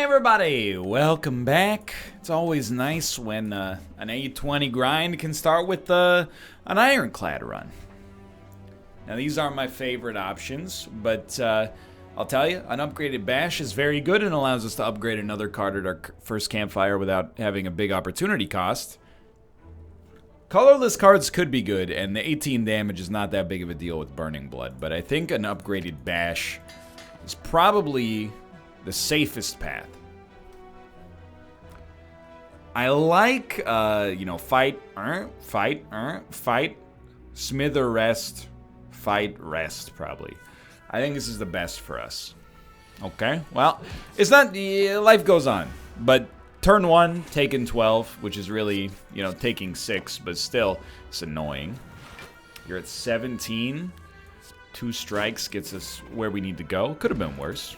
everybody, welcome back. It's always nice when an 820 grind can start with an ironclad run. Now these aren't my favorite options, but I'll tell you, an upgraded bash is very good and allows us to upgrade another card at our first campfire without having a big opportunity cost. Colorless cards could be good, and the 18 damage is not that big of a deal with Burning Blood, but I think an upgraded bash is probably the safest path. I like, fight, smither, rest, fight, rest, probably. I think this is the best for us. Okay, well, it's not, life goes on, but turn 1, taking 12, which is really, taking 6, but still, it's annoying. You're at 17. 2 strikes gets us where we need to go. Could have been worse.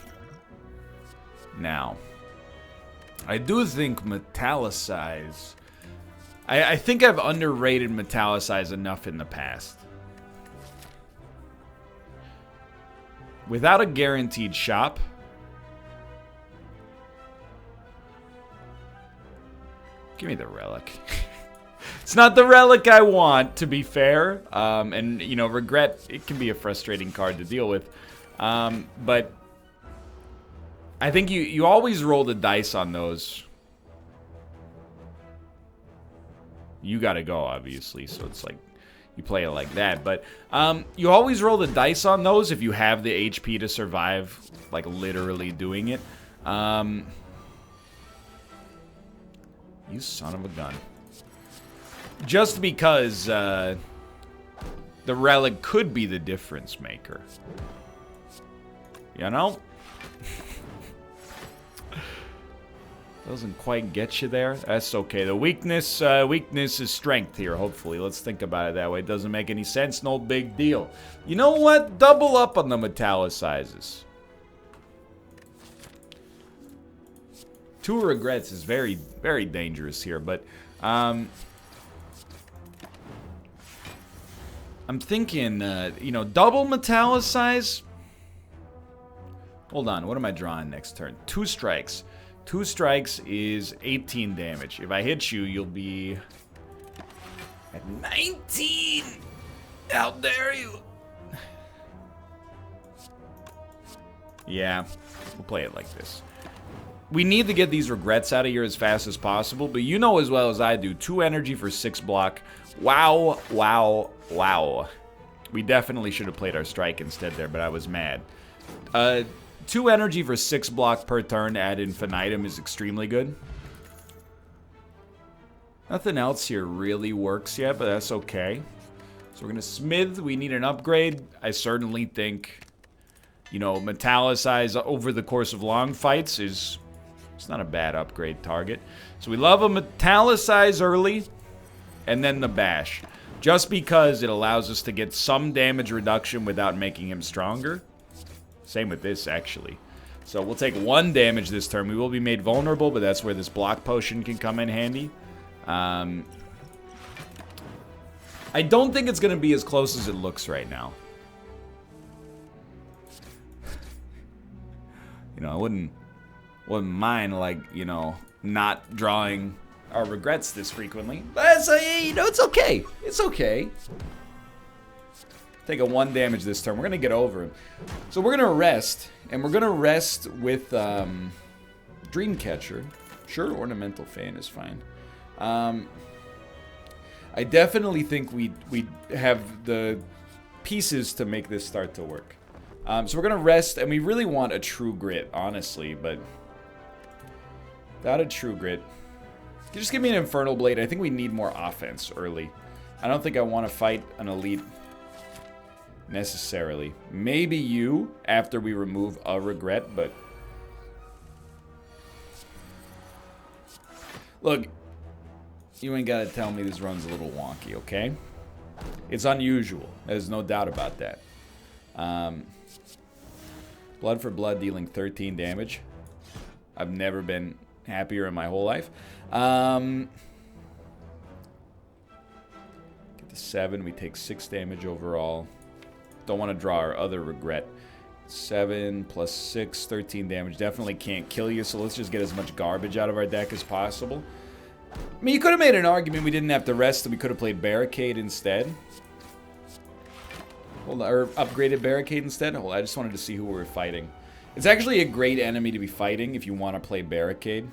Now, I do think Metallicize. I think I've underrated Metallicize enough in the past. Without a guaranteed shop, give me the relic. It's not the relic I want, to be fair. And, regret, it can be a frustrating card to deal with. But I think you always roll the dice on those. You gotta go, obviously, so it's like you play it like that. But you always roll the dice on those if you have the HP to survive, like literally doing it. You son of a gun. Just because the relic could be the difference maker. You know? Doesn't quite get you there. That's okay. The weakness is strength here, hopefully. Let's think about it that way. It doesn't make any sense. No big deal. You know what? Double up on the Metallicizes. 2 regrets is very, very dangerous here, but I'm thinking, double Metallicize. Hold on. What am I drawing next turn? 2 strikes. 2 strikes is 18 damage. If I hit you, you'll be at 19. How dare you? Yeah, we'll play it like this. We need to get these regrets out of here as fast as possible, but you know as well as I do, 2 energy for 6 block. Wow, wow, wow. We definitely should have played our strike instead there, but I was mad. 2 energy for 6 block per turn ad infinitum is extremely good. Nothing else here really works yet, but that's okay. So we're going to smith. We need an upgrade. I certainly think, Metallicize over the course of long fights it's not a bad upgrade target. So we love a Metallicize early and then the bash. Just because it allows us to get some damage reduction without making him stronger. Same with this, actually. So we'll take 1 damage this turn. We will be made vulnerable, but that's where this block potion can come in handy. I don't think it's going to be as close as it looks right now. I wouldn't mind, not drawing our regrets this frequently. But it's okay. It's okay. Take a 1 damage this turn. We're going to get over him. So we're going to rest. And we're going to rest with Dreamcatcher. Sure, Ornamental Fan is fine. I definitely think we have the pieces to make this start to work. So we're going to rest. And we really want a True Grit, honestly. But without a True Grit, just give me an Infernal Blade. I think we need more offense early. I don't think I want to fight an elite necessarily. Maybe you, after we remove a regret, but look, you ain't gotta tell me this run's a little wonky, okay? It's unusual. There's no doubt about that. Blood for blood dealing 13 damage. I've never been happier in my whole life. Get to 7. We take 6 damage overall. Don't want to draw our other regret. 7 plus 6, 13 damage. Definitely can't kill you, so let's just get as much garbage out of our deck as possible. I mean, you could have made an argument we didn't have to rest and we could have played barricade instead. Hold on, or upgraded barricade instead. Hold on, I just wanted to see who we were fighting. It's actually a great enemy to be fighting if you want to play barricade.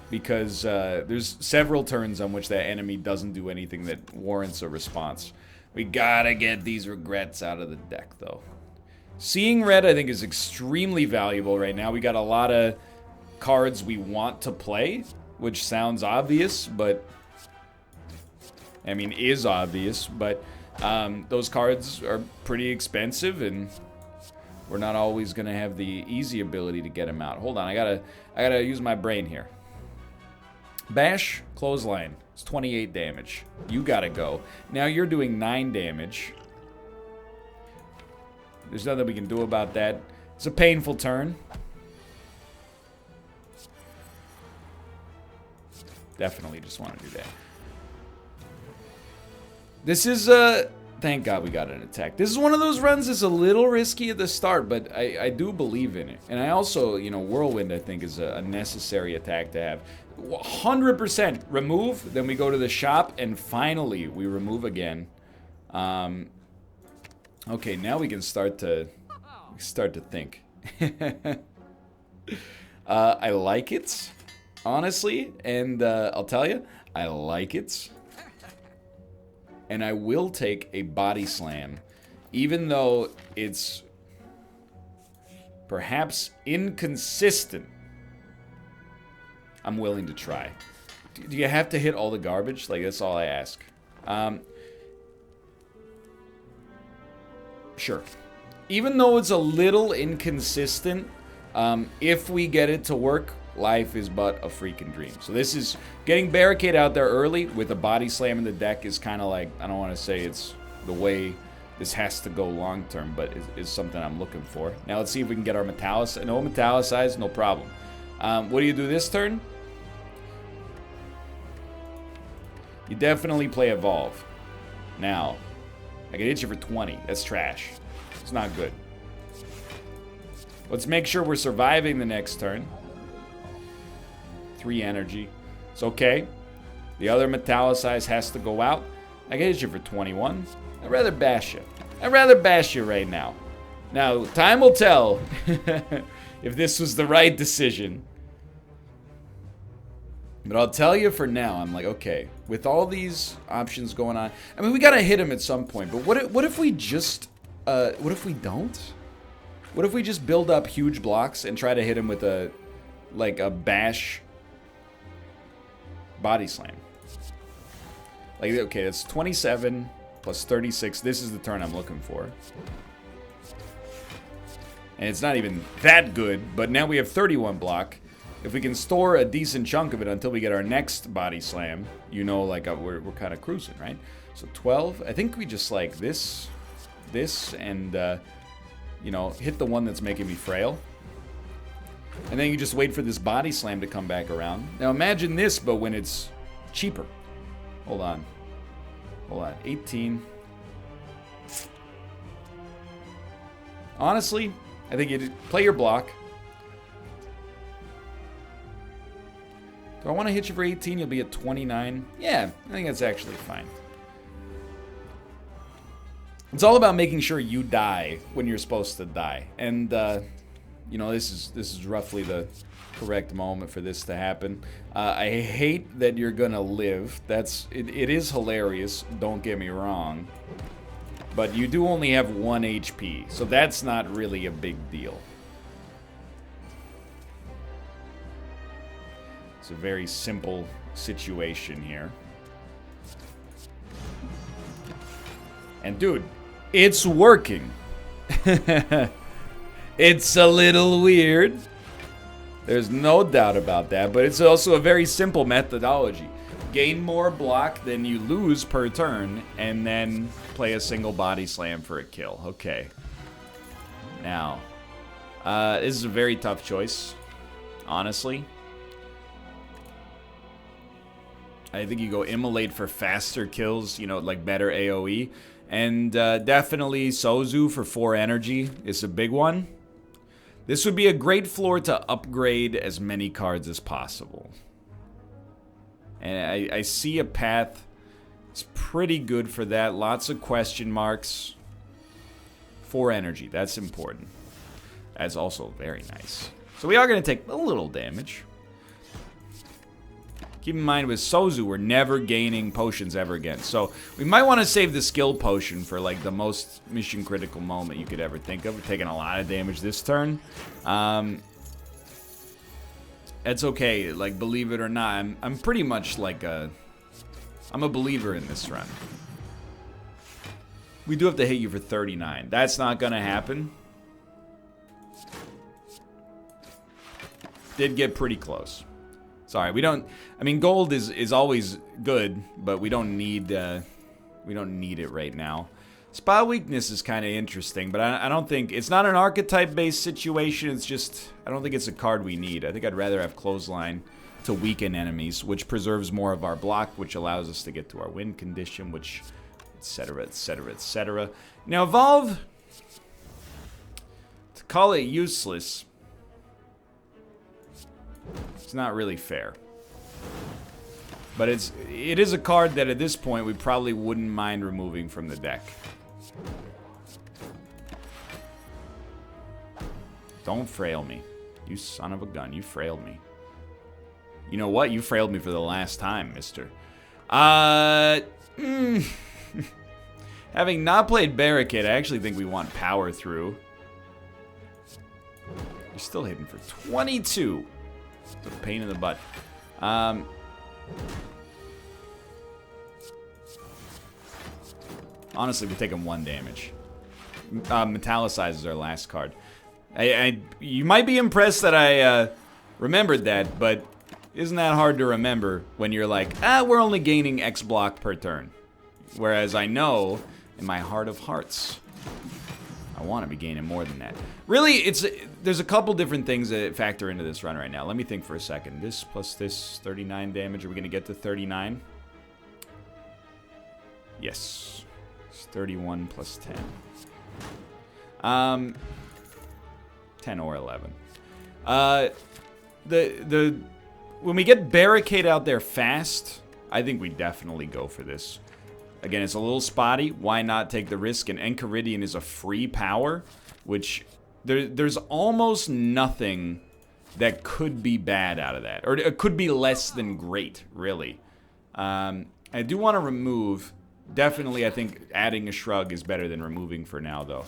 Because there's several turns on which that enemy doesn't do anything that warrants a response. We gotta get these regrets out of the deck, though. Seeing red, I think, is extremely valuable right now. We got a lot of cards we want to play, which sounds obvious, but... I mean, is obvious, but those cards are pretty expensive, and we're not always gonna have the easy ability to get them out. Hold on, I gotta use my brain here. Bash, clothesline. It's 28 damage. You gotta go. Now you're doing 9 damage. There's nothing we can do about that. It's a painful turn. Definitely just want to do that. This is, thank God we got an attack. This is one of those runs that's a little risky at the start, but I do believe in it. And I also, you know, Whirlwind, I think, is a necessary attack to have. 100% remove, then we go to the shop, and finally we remove again. Okay, now we can start to think. I like it, honestly, and I'll tell you, I like it. And I will take a body slam, even though it's perhaps inconsistent. I'm willing to try. Do you have to hit all the garbage? Like, that's all I ask. Sure. Even though it's a little inconsistent, if we get it to work, life is but a freaking dream. So this is getting barricade out there early with a body slam in the deck is kind of like, I don't want to say it's the way this has to go long term, but is something I'm looking for. Now let's see if we can get our metallicized. No metallicized, no problem. What do you do this turn? You definitely play evolve. Now, I can hit you for 20. That's trash. It's not good. Let's make sure we're surviving the next turn. 3 energy. It's okay. The other metallicize has to go out. I can hit you for 21. I'd rather bash you. I'd rather bash you right now. Now, time will tell if this was the right decision. But I'll tell you for now, I'm like, okay, with all these options going on, I mean, we gotta hit him at some point, but what if we just, what if we don't? What if we just build up huge blocks and try to hit him with a, like, a bash body slam? Like, okay, it's 27 plus 36. This is the turn I'm looking for. And it's not even that good, but now we have 31 block. If we can store a decent chunk of it until we get our next body slam, you know, like, we're kind of cruising, right? So 12, I think we just like this, and, you know, hit the one that's making me frail. And then you just wait for this body slam to come back around. Now imagine this, but when it's cheaper. Hold on. 18. Honestly, I think you play your block. Do I want to hit you for 18? You'll be at 29. Yeah, I think that's actually fine. It's all about making sure you die when you're supposed to die. And, you know, this is roughly the correct moment for this to happen. I hate that you're gonna live. It is hilarious, don't get me wrong. But you do only have 1 HP, so that's not really a big deal. It's a very simple situation here. And dude, it's working. It's a little weird. There's no doubt about that, but it's also a very simple methodology. Gain more block than you lose per turn, and then play a single body slam for a kill. Okay. Now, this is a very tough choice, honestly. I think you go Immolate for faster kills, you know, like better AoE. And definitely Sozu for 4 energy is a big one. This would be a great floor to upgrade as many cards as possible. And I see a path. It's pretty good for that. Lots of question marks. 4 energy, that's important. That's also very nice. So we are going to take a little damage. Keep in mind with Sozu, we're never gaining potions ever again. So we might want to save the skill potion for like the most mission critical moment you could ever think of. We're taking a lot of damage this turn. It's okay, like believe it or not, I'm pretty much like I'm a believer in this run. We do have to hit you for 39. That's not gonna happen. Did get pretty close. Sorry, we don't. I mean, gold is always good, but we don't need it right now. Spot weakness is kind of interesting, but I don't think it's not an archetype-based situation. It's just I don't think it's a card we need. I think I'd rather have clothesline to weaken enemies, which preserves more of our block, which allows us to get to our win condition, which etc. etc. etc. Now evolve. To call it useless. It's not really fair. But it is a card that at this point we probably wouldn't mind removing from the deck. Don't frail me. You son of a gun. You frailed me. You know what? You frailed me for the last time, mister. Having not played Barricade, I actually think we want Power Through. You're still hitting for 22. It's a pain in the butt. Honestly, we take him 1 damage. Metallicizes our last card. You might be impressed that I remembered that, but isn't that hard to remember when you're like, we're only gaining X block per turn. Whereas I know, in my heart of hearts, I want to be gaining more than that. Really, there's a couple different things that factor into this run right now. Let me think for a second. This plus this, 39 damage. Are we going to get to 39? Yes. It's 31 plus 10. 10 or 11. When we get Barricade out there fast, I think we definitely go for this. Again, it's a little spotty. Why not take the risk? And Enchiridion is a free power, which there's almost nothing that could be bad out of that. Or it could be less than great, really. I do want to remove. Definitely, I think adding a Shrug is better than removing for now, though.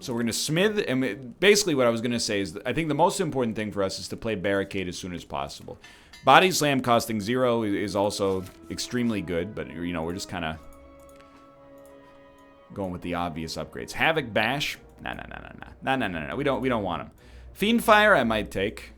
So we're going to Smith, and basically what I was going to say is I think the most important thing for us is to play Barricade as soon as possible. Body Slam costing 0 is also extremely good, but, you know, we're just kind of going with the obvious upgrades. Havoc Bash? No. We don't want him. Fiend Fire I might take.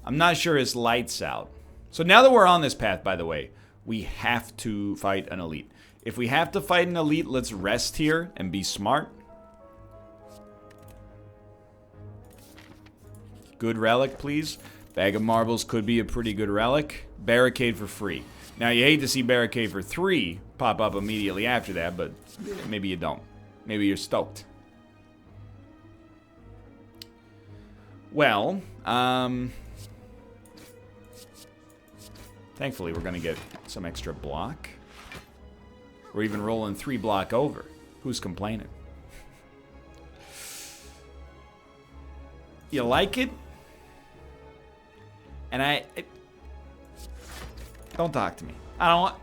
I'm not sure his Lights Out. So now that we're on this path, by the way, we have to fight an elite. If we have to fight an elite, let's rest here and be smart. Good relic, please. Bag of Marbles could be a pretty good relic. Barricade for free. Now, you hate to see Barricade for 3 pop up immediately after that, but maybe you don't. Maybe you're stoked. Well, thankfully, we're going to get some extra block. We're even rolling 3 block over. Who's complaining? You like it? And don't talk to me. I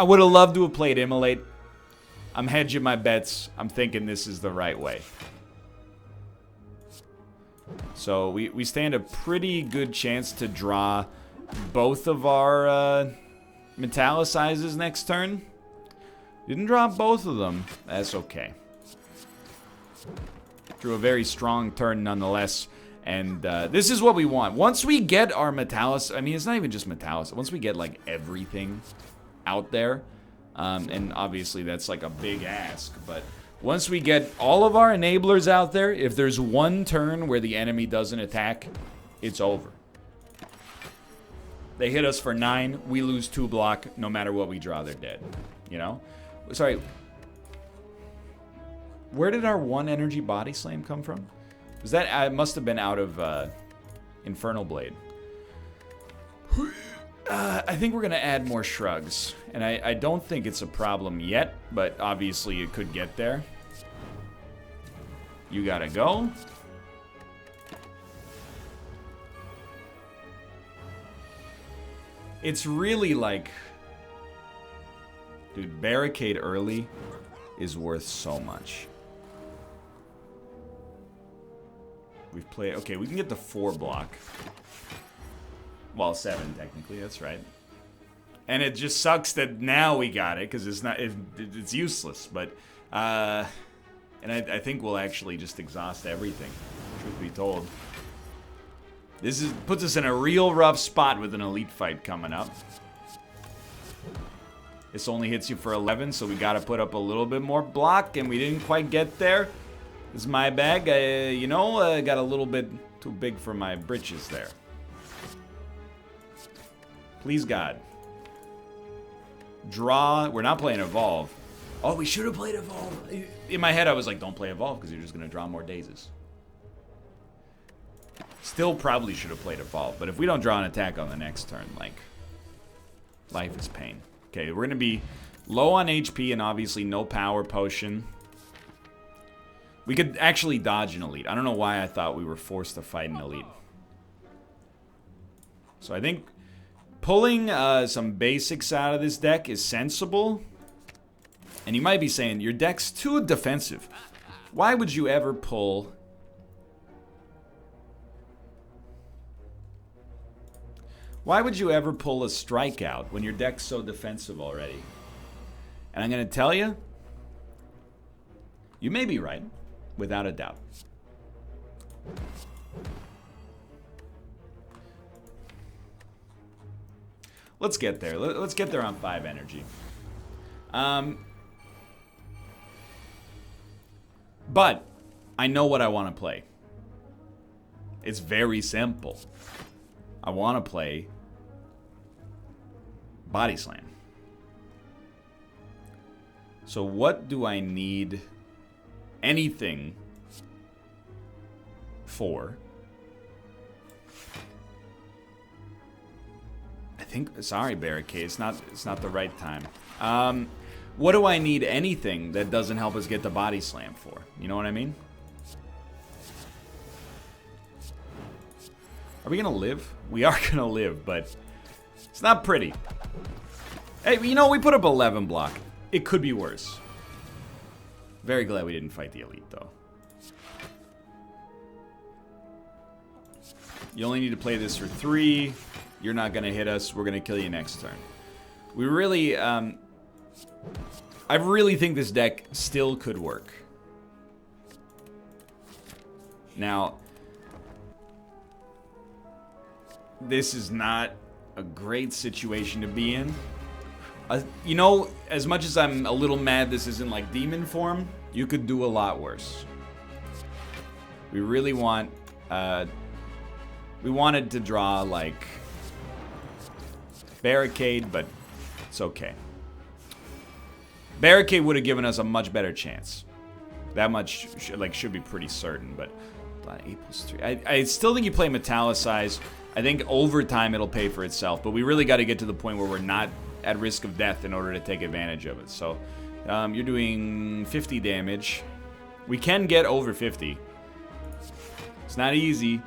would have loved to have played Immolate. I'm hedging my bets. I'm thinking this is the right way. So we stand a pretty good chance to draw both of our Metallicizes next turn. Didn't draw both of them. That's okay. Drew a very strong turn nonetheless. And this is what we want. Once we get our Metallic... I mean, it's not even just Metallic. Once we get, like, everything out there, And obviously that's like a big ask, but once we get all of our enablers out there, if there's one turn where the enemy doesn't attack, it's over. They hit us for 9, we lose 2 block, no matter what we draw, they're dead. You know? Sorry. Where did our 1 energy body slam come from? Was that, it must have been out of Infernal Blade. I think we're going to add more shrugs. And I don't think it's a problem yet, but obviously it could get there. You gotta go. It's really like... Dude, barricade early is worth so much. We've played... Okay, we can get the 4 block. Well, 7 technically, that's right. And it just sucks that now we got it, because it's not... It's useless, but... And I think we'll actually just exhaust everything, truth be told. This puts us in a real rough spot with an elite fight coming up. This only hits you for 11, so we gotta put up a little bit more block, and we didn't quite get there. This is my bag. You know, got a little bit too big for my britches there. Please, God. Draw. We're not playing Evolve. Oh, we should have played Evolve. In my head, I was like, don't play Evolve, because you're just going to draw more dazes. Still probably should have played Evolve, but if we don't draw an attack on the next turn, like, life is pain. Okay, we're going to be low on HP and obviously no power potion. We could actually dodge an elite. I don't know why I thought we were forced to fight an elite. So I think pulling some basics out of this deck is sensible. And you might be saying, your deck's too defensive. Why would you ever pull... Why would you ever pull a strikeout when your deck's so defensive already? And I'm going to tell you, you may be right, without a doubt. Let's get there. Let's get there on 5 energy. But I know what I want to play. It's very simple. I want to play Body Slam. So what do I need anything for? I think, sorry, Barricade, it's not the right time. What do I need anything that doesn't help us get the Body Slam for? You know what I mean? Are we gonna live? We are gonna live, but it's not pretty. Hey, you know, we put up 11 block. It could be worse. Very glad we didn't fight the elite, though. You only need to play this for 3. You're not gonna hit us. We're gonna kill you next turn. We really, I really think this deck still could work. Now, this is not a great situation to be in. You know, as much as I'm a little mad this isn't like demon form, you could do a lot worse. We really want, we wanted to draw like Barricade, but it's okay. Barricade would have given us a much better chance. That much should be pretty certain, but 8+3. I still think you play Metallicize. I think over time it'll pay for itself, but we really got to get to the point where we're not at risk of death in order to take advantage of it. So you're doing 50 damage. We can get over 50. It's not easy.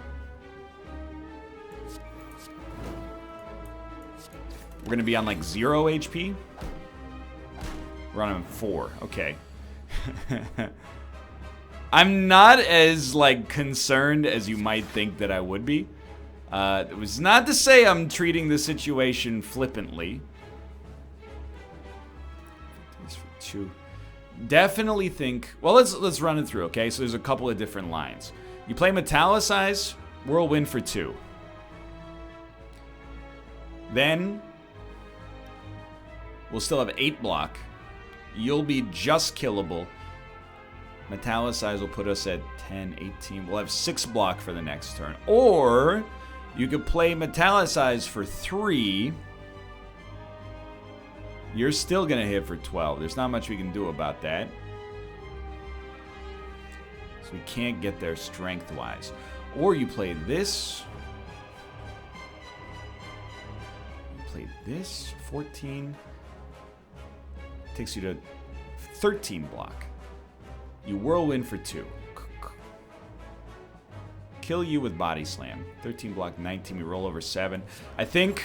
We're going to be on like 0 HP. We're on 4. Okay. I'm not as like concerned as you might think that I would be. It was not to say I'm treating the situation flippantly. Definitely think. Well, let's run it through. Okay, so there's a couple of different lines. You play Metallicize, Whirlwind for 2. Then We'll still have 8 block. You'll be just killable. Metallicize will put us at 10, 18. We'll have 6 block for the next turn. Or you could play Metallicize for 3. You're still going to hit for 12. There's not much we can do about that. So we can't get there strength-wise. Or you play this. You play this. 14. Takes you to 13 block. You whirlwind for 2. Kill you with body slam. 13 block, 19. We roll over 7. I think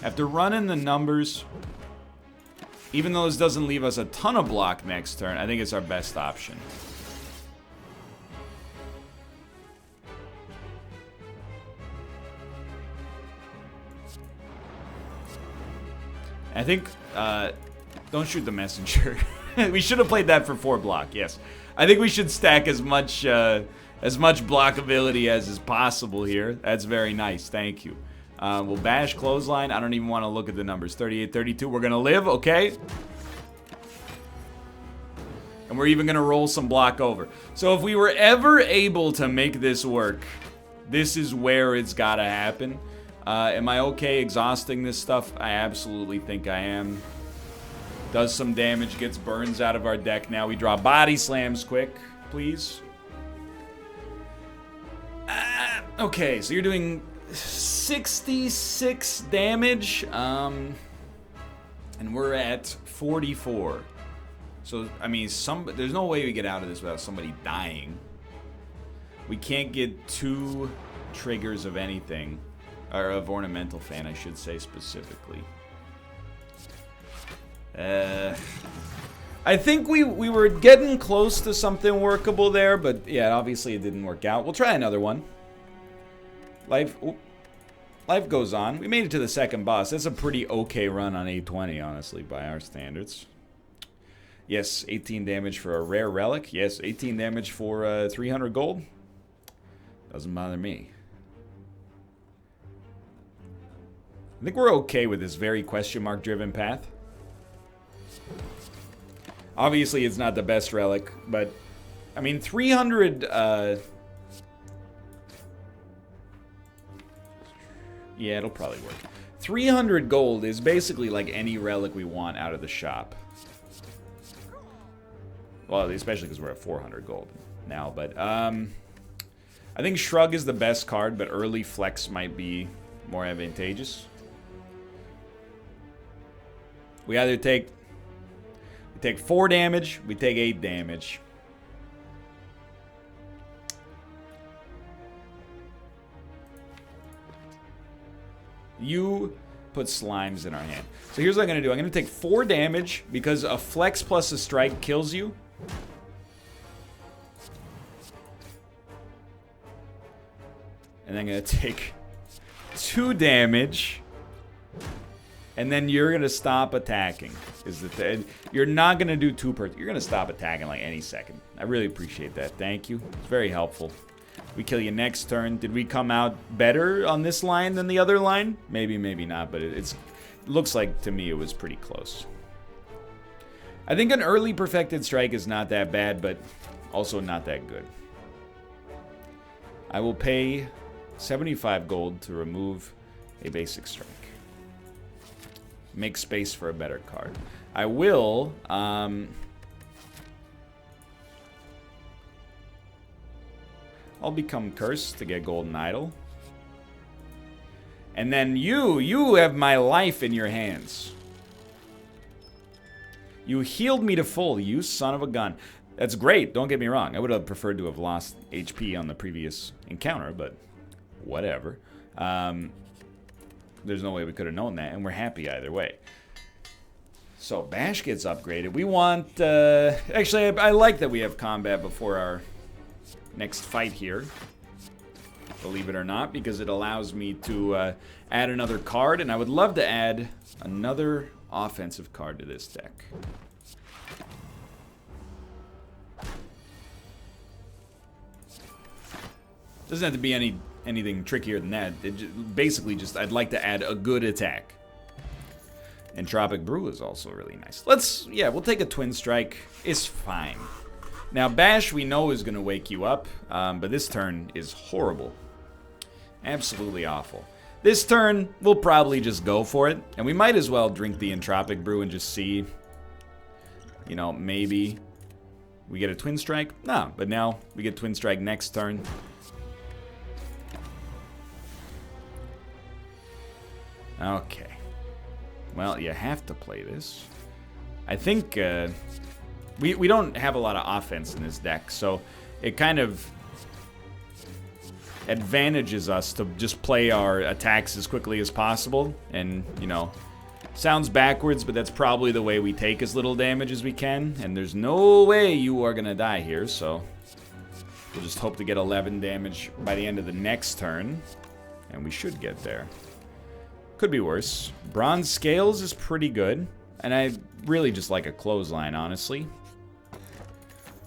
after running the numbers, even though this doesn't leave us a ton of block next turn, I think it's our best option. I think, don't shoot the messenger. We should have played that for 4 block, yes. I think we should stack as much blockability as is possible here. That's very nice, thank you. We'll bash clothesline. I don't even want to look at the numbers. 38, 32, we're gonna live, okay? And we're even gonna roll some block over. So if we were ever able to make this work, this is where it's gotta happen. Am I okay exhausting this stuff? I absolutely think I am. Does some damage, gets burns out of our deck. Now we draw body slams quick, please. Okay, so you're doing 66 damage. And we're at 44. So, I mean, there's no way we get out of this without somebody dying. We can't get 2 triggers of anything. Or of Ornamental Fan, I should say specifically. I think we were getting close to something workable there, but yeah, obviously it didn't work out. We'll try another one. Life goes on. We made it to the second boss. That's a pretty okay run on 820, honestly, by our standards. Yes, 18 damage for a rare relic. Yes, 18 damage for 300 gold. Doesn't bother me. I think we're okay with this very question mark driven path. Obviously, it's not the best relic, but I mean, 300. Yeah, it'll probably work. 300 gold is basically like any relic we want out of the shop. Well, especially because we're at 400 gold now, but I think Shrug is the best card, but early Flex might be more advantageous. We either take 4 damage, we take 8 damage. You put slimes in our hand. So here's what I'm going to do. I'm going to take 4 damage because a flex plus a strike kills you. And I'm going to take 2 damage. And then you're going to stop attacking. You're not going to do 2 per... You're going to stop attacking like any second. I really appreciate that. Thank you. It's very helpful. We kill you next turn. Did we come out better on this line than the other line? Maybe, maybe not, but it looks like to me it was pretty close. I think an early perfected strike is not that bad, but also not that good. I will pay 75 gold to remove a basic strike. Make space for a better card. I will, I'll become cursed to get Golden Idol. And then you have my life in your hands. You healed me to full, you son of a gun. That's great, don't get me wrong. I would have preferred to have lost HP on the previous encounter, but whatever. There's no way we could have known that, and we're happy either way. So, Bash gets upgraded. We want... actually, I like that we have combat before our next fight here. Believe it or not, because it allows me to add another card, and I would love to add another offensive card to this deck. Doesn't have to be anything trickier than that. Basically just, I'd like to add a good attack. Entropic Brew is also really nice. We'll take a Twin Strike. It's fine. Now, Bash we know is going to wake you up, but this turn is horrible. Absolutely awful. This turn, we'll probably just go for it, and we might as well drink the Entropic Brew and just see, you know, maybe we get a Twin Strike. No, but now we get Twin Strike next turn. Okay. Well, you have to play this. I think we don't have a lot of offense in this deck, so it kind of advantages us to just play our attacks as quickly as possible. And, you know, sounds backwards, but that's probably the way we take as little damage as we can. And there's no way you are going to die here, so we'll just hope to get 11 damage by the end of the next turn. And we should get there. Could be worse. Bronze Scales is pretty good. And I really just like a clothesline, honestly.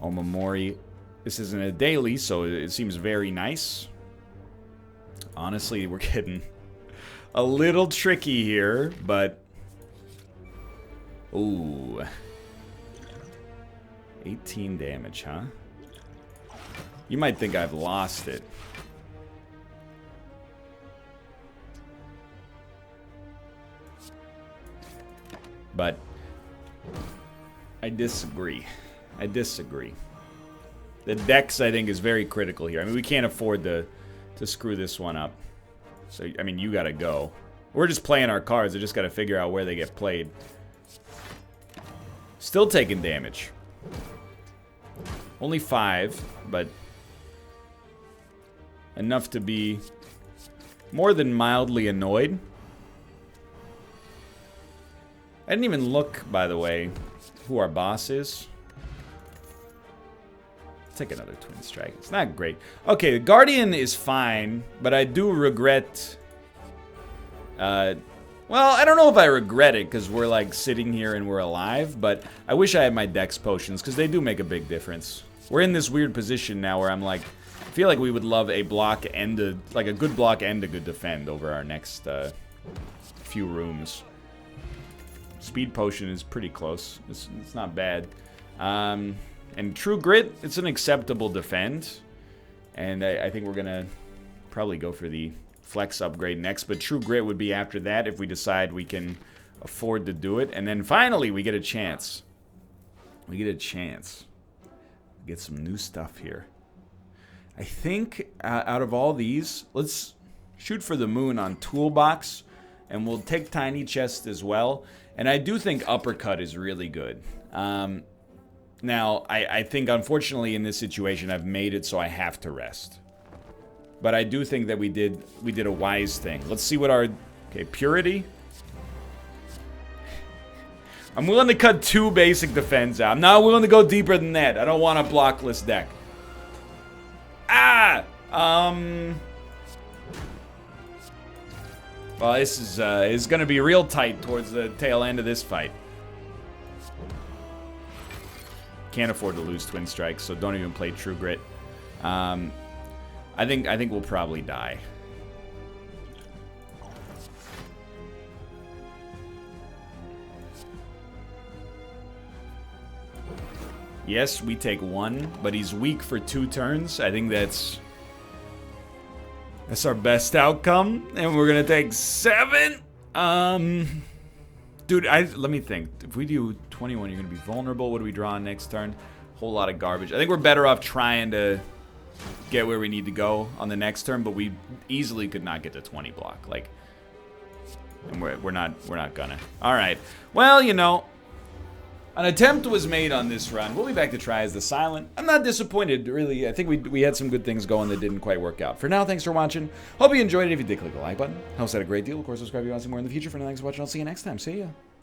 Omamori. This isn't a daily, so it seems very nice. Honestly, we're getting a little tricky here, but... Ooh. 18 damage, huh? You might think I've lost it. But I disagree. I disagree. The dex, I think, is very critical here. I mean, we can't afford to screw this one up. So, I mean, you gotta go. We're just playing our cards. I just gotta figure out where they get played. Still taking damage. Only 5, but enough to be more than mildly annoyed. I didn't even look, by the way, who our boss is. Take another Twin Strike. It's not great. Okay, the Guardian is fine, but I do regret... well, I don't know if I regret it, because we're, like, sitting here and we're alive, but I wish I had my Dex Potions, because they do make a big difference. We're in this weird position now where I'm like, I feel like we would love a block and a, like, a good block and a good defend over our next few rooms. Speed Potion is pretty close. It's not bad. And True Grit, it's an acceptable defend. And I think we're going to probably go for the Flex upgrade next. But True Grit would be after that if we decide we can afford to do it. And then finally, we get a chance. We get a chance. Get some new stuff here. I think out of all these, let's shoot for the moon on Toolbox. And we'll take Tiny Chest as well. And I do think Uppercut is really good. Now, I think, unfortunately, in this situation, I've made it so I have to rest. But I do think that we did a wise thing. Let's see what our... Okay, Purity. I'm willing to cut 2 basic defense out. I'm not willing to go deeper than that. I don't want a blockless deck. Ah! Well, this is going to be real tight towards the tail end of this fight. Can't afford to lose Twin Strikes, so don't even play True Grit. I think we'll probably die. Yes, we take 1, but he's weak for 2 turns. I think that's our best outcome, and we're gonna take 7. Dude, let me think. If we do 21, you're gonna be vulnerable. What do we draw on next turn? Whole lot of garbage. I think we're better off trying to get where we need to go on the next turn, but we easily could not get to 20 block. Like, and we're not gonna. All right. Well, you know, an attempt was made on this run. We'll be back to try as the Silent. I'm not disappointed, really. I think we had some good things going that didn't quite work out. For now, thanks for watching. Hope you enjoyed it. If you did, click the like button. Helps out a great deal. Of course, subscribe if you want to see more in the future. For now, thanks for watching. I'll see you next time. See ya.